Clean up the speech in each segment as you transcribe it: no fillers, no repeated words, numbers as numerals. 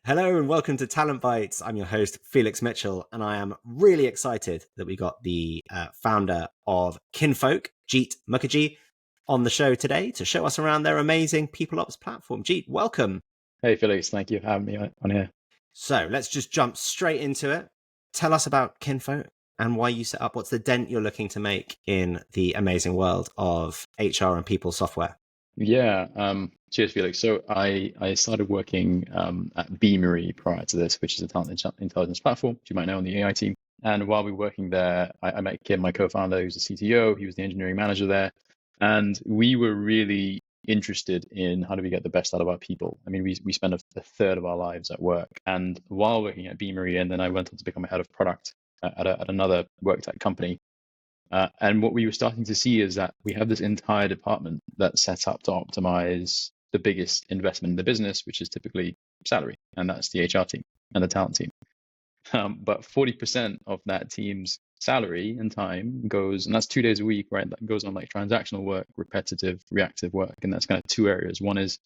Hello and welcome to Talent Bytes. I'm your host, Felix Mitchell, and I am really excited that we got the founder of Kinfolk, Jeet Mukerji, on the show today to show us around their amazing People Ops platform. Jeet, welcome. Hey, Felix. Thank you for having me on here. So let's just jump straight into it. Tell us about Kinfolk and why you set up. What's the dent you're looking to make in the amazing world of HR and people software? Yeah, cheers, Felix. So I started working at Beamery prior to this, which is a talent intelligence platform, which you might know on the AI team. And while we were working there, I met Kim, my co-founder, who's the CTO. He was the engineering manager there. And we were really interested in how do we get the best out of our people. I mean, we spend a third of our lives at work. And while working at Beamery, and then I went on to become a head of product at another work tech company. And what we were starting to see is that we have this entire department that's set up to optimize the biggest investment in the business, which is typically salary, and that's the HR team and the talent team. But 40% of that team's salary and time goes, and that's 2 days a week, right? That goes on like transactional work, repetitive, reactive work. And that's kind of two areas. One is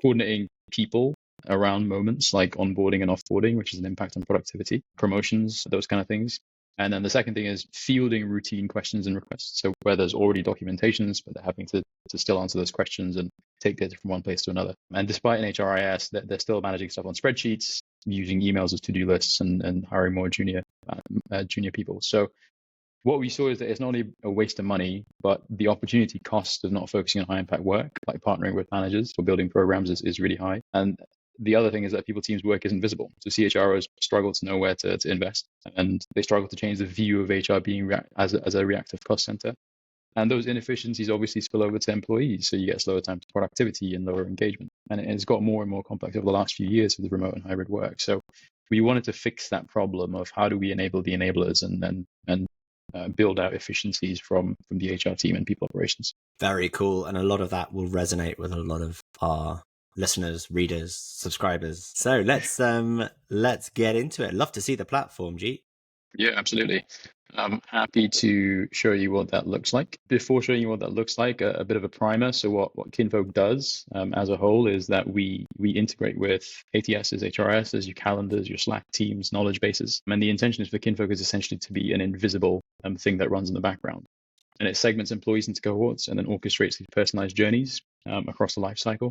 coordinating people around moments like onboarding and offboarding, which is an impact on productivity, promotions, those kind of things. And then the second thing is fielding routine questions and requests. So where there's already documentations, but they're having to still answer those questions and take data from one place to another. And despite an HRIS, they're still managing stuff on spreadsheets, using emails as to-do lists and hiring more junior people. So what we saw is that it's not only a waste of money, but the opportunity cost of not focusing on high impact work, like partnering with managers for building programs is really high. And the other thing is that people teams' work isn't visible. So CHROs struggle to know where to invest, and they struggle to change the view of HR being as a reactive cost center. And those inefficiencies obviously spill over to employees. So you get slower time to productivity and lower engagement. And it's got more and more complex over the last few years with the remote and hybrid work. So we wanted to fix that problem of how do we enable the enablers and build out efficiencies from the HR team and people operations. Very cool. And a lot of that will resonate with a lot of our listeners, readers, subscribers. So let's get into it. Love to see the platform, Jeet. Yeah, absolutely. I'm happy to show you what that looks like. Before showing you what that looks like, a bit of a primer. So what Kinfolk does as a whole is that we integrate with ATSs, HRSs, your calendars, your Slack teams, knowledge bases. And the intention is for Kinfolk is essentially to be an invisible thing that runs in the background. And it segments employees into cohorts and then orchestrates these personalized journeys across the life cycle.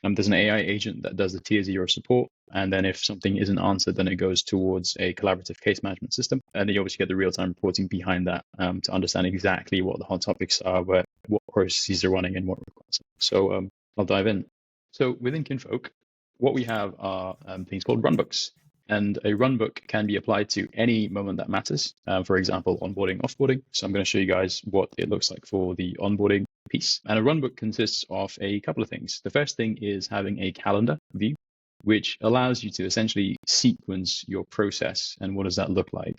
There's an AI agent that does the tier 0 support. And then if something isn't answered, then it goes towards a collaborative case management system. And then you obviously get the real-time reporting behind that to understand exactly what the hot topics are, what processes are running and what requires it. So I'll dive in. So within Kinfolk, what we have are things called runbooks. And a runbook can be applied to any moment that matters. For example, onboarding, offboarding. So I'm going to show you guys what it looks like for the onboarding piece. And a runbook consists of a couple of things. The first thing is having a calendar view, which allows you to essentially sequence your process and what does that look like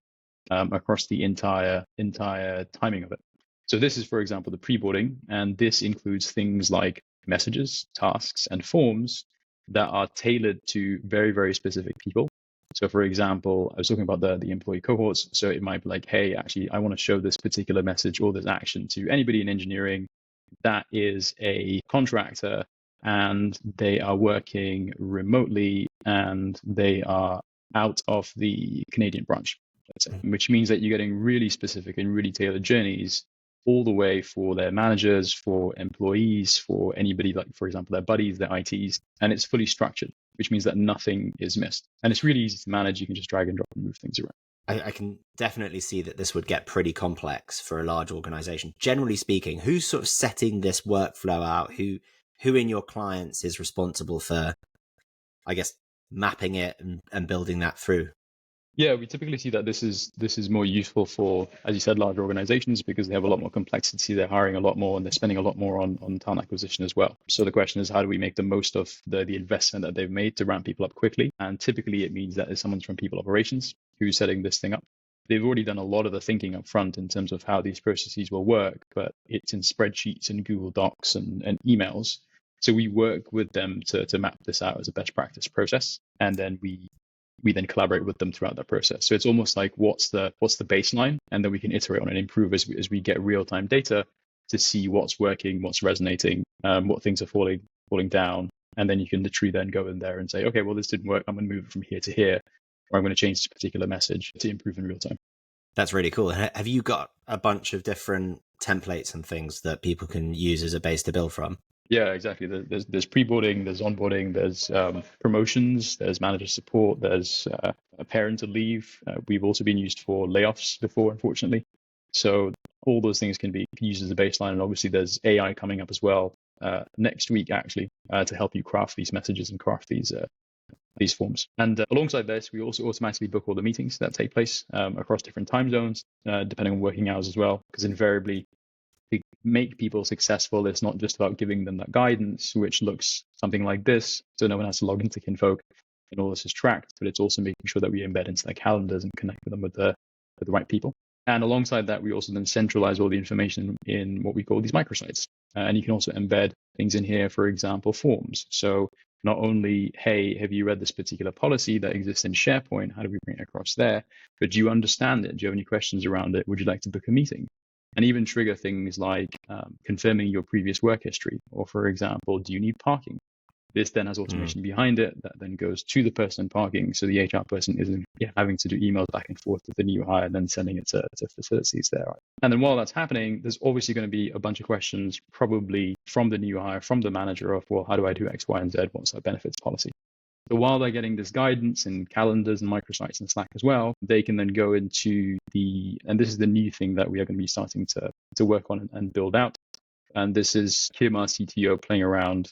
across the entire timing of it. So this is, for example, the pre-boarding, and this includes things like messages, tasks, and forms that are tailored to very, very specific people. So for example, I was talking about the employee cohorts. So it might be like, hey, actually, I want to show this particular message or this action to anybody in engineering that is a contractor and they are working remotely and they are out of the Canadian branch, let's say, which means that you're getting really specific and really tailored journeys all the way for their managers, for employees, for anybody like, for example, their buddies, their ITs, and it's fully structured, which means that nothing is missed. And it's really easy to manage. You can just drag and drop and move things around. I can definitely see that this would get pretty complex for a large organization. Generally speaking, who's sort of setting this workflow out? Who in your clients is responsible for, I guess, mapping it and building that through? Yeah, we typically see that this is more useful for, as you said, larger organizations because they have a lot more complexity. They're hiring a lot more and they're spending a lot more on talent acquisition as well. So the question is, how do we make the most of the investment that they've made to ramp people up quickly? And typically it means that there's someone from people operations who's setting this thing up. They've already done a lot of the thinking up front in terms of how these processes will work, but it's in spreadsheets and Google Docs and emails. So we work with them to map this out as a best practice process. And then we then collaborate with them throughout that process. So it's almost like what's the baseline, and then we can iterate on and improve as we get real-time data to see what's working, what's resonating, what things are falling down, And then you can literally then go in there and say, okay, well, this didn't work. I'm going to move it from here to here, or I'm going to change this particular message to improve in real time. That's really cool. Have you got a bunch of different templates and things that people can use as a base to build from? Yeah, exactly. There's pre-boarding, there's onboarding, there's promotions, there's manager support, there's a parental leave. We've also been used for layoffs before, unfortunately. So all those things can be used as a baseline. And obviously there's AI coming up as well next week, actually, to help you craft these messages and craft these forms. And alongside this, we also automatically book all the meetings that take place across different time zones, depending on working hours as well, because invariably to make people successful, it's not just about giving them that guidance, which looks something like this, so no one has to log into Kinfolk and all this is tracked, but it's also making sure that we embed into their calendars and connect with them with the right people. And alongside that, we also then centralize all the information in what we call these microsites. And you can also embed things in here, for example, forms. So not only, hey, have you read this particular policy that exists in SharePoint? How do we bring it across there? But do you understand it? Do you have any questions around it? Would you like to book a meeting? And even trigger things like confirming your previous work history. Or for example, do you need parking? This then has automation behind it that then goes to the person parking. So the HR person isn't having to do emails back and forth with the new hire and then sending it to facilities there. And then while that's happening, there's obviously going to be a bunch of questions probably from the new hire, from the manager of, well, how do I do X, Y, and Z? What's our benefits policy? So while they're getting this guidance in calendars and microsites and Slack as well, they can then go into and this is the new thing that we are going to be starting to work on and build out. And this is Kim, our CTO, playing around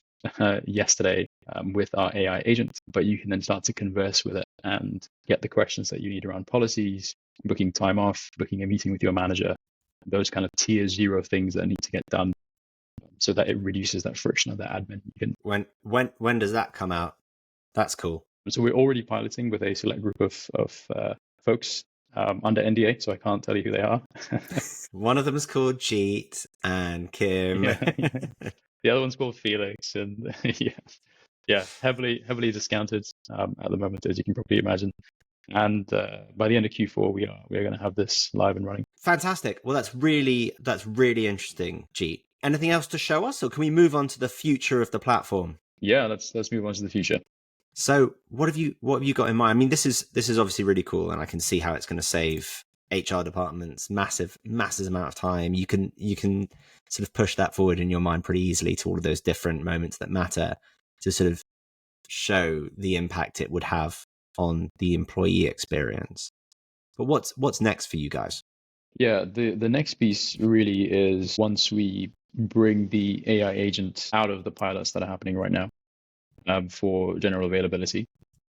yesterday with our AI agent, but you can then start to converse with it and get the questions that you need around policies, booking time off, booking a meeting with your manager, those kind of tier 0 things that need to get done so that it reduces that friction of the admin. When does that come out? That's cool. So we're already piloting with a select group of folks under NDA, so I can't tell you who they are. One of them is called Jeet and Kim. Yeah. The other one's called Felix, and heavily discounted at the moment, as you can probably imagine. And by the end of Q4, we are going to have this live and running. Fantastic. Well, that's really interesting, Jeet. Anything else to show us, or can we move on to the future of the platform? Yeah, let's move on to the future. So what have you got in mind? I mean, this is obviously really cool, and I can see how it's going to save HR departments massive amount of time. You can sort of push that forward in your mind pretty easily to all of those different moments that matter to sort of show the impact it would have on the employee experience. But what's next for you guys? Yeah, the next piece really is once we bring the AI agent out of the pilots that are happening right now for general availability,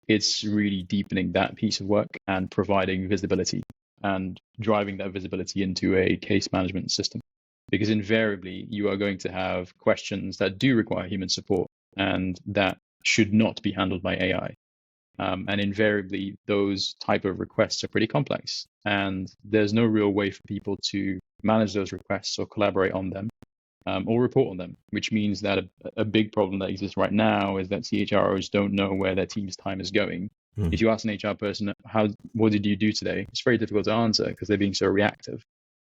it's really deepening that piece of work and providing visibility and driving that visibility into a case management system. Because invariably, you are going to have questions that do require human support and that should not be handled by AI. And invariably, those type of requests are pretty complex. And there's no real way for people to manage those requests or collaborate on them or report on them, which means that a big problem that exists right now is that CHROs don't know where their team's time is going. If you ask an HR person, what did you do today? It's very difficult to answer because they're being so reactive.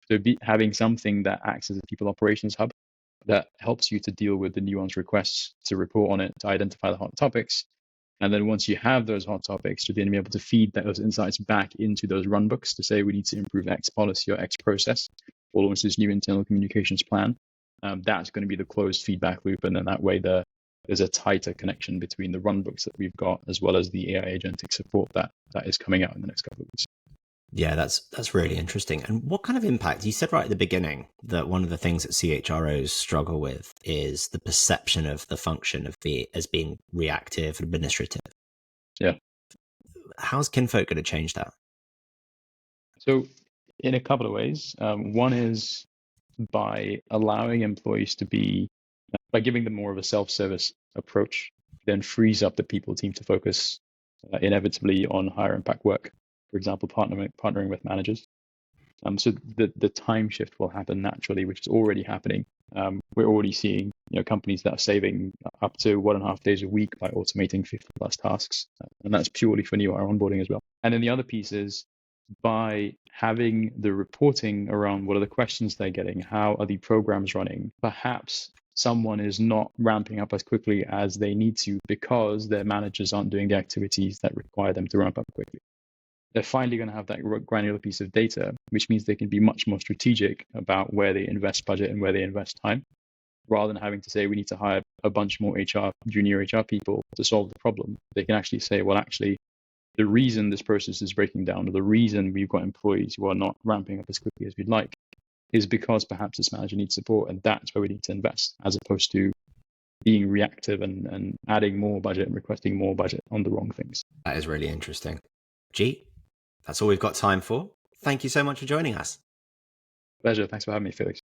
So having something that acts as a people operations hub that helps you to deal with the nuanced requests, to report on it, to identify the hot topics. And then once you have those hot topics, to then be able to feed those insights back into those runbooks to say we need to improve X policy or X process or launch this new internal communications plan. That's going to be the closed feedback loop. And then that way there's a tighter connection between the runbooks that we've got as well as the AI agentic support that is coming out in the next couple of weeks. Yeah, that's really interesting. And what kind of impact? You said right at the beginning that one of the things that CHROs struggle with is the perception of the function as being reactive, administrative. Yeah. How's Kinfolk going to change that? So in a couple of ways. One is by allowing employees by giving them more of a self-service approach, then frees up the people team to focus inevitably on higher impact work. For example, partnering with managers. So the time shift will happen naturally, which is already happening. We're already seeing companies that are saving up to 1.5 days a week by automating 50 plus tasks, and that's purely for new hire onboarding as well. And then the other piece is by having the reporting around what are the questions they're getting, how are the programs running, perhaps someone is not ramping up as quickly as they need to because their managers aren't doing the activities that require them to ramp up quickly. They're finally going to have that granular piece of data, which means they can be much more strategic about where they invest budget and where they invest time, rather than having to say we need to hire a bunch more junior HR people to solve the problem. They can actually say, well, actually, the reason this process is breaking down, or the reason we've got employees who are not ramping up as quickly as we'd like, is because perhaps this manager needs support, and that's where we need to invest, as opposed to being reactive and adding more budget and requesting more budget on the wrong things. That is really interesting. Jeet, that's all we've got time for. Thank you so much for joining us. Pleasure. Thanks for having me, Felix.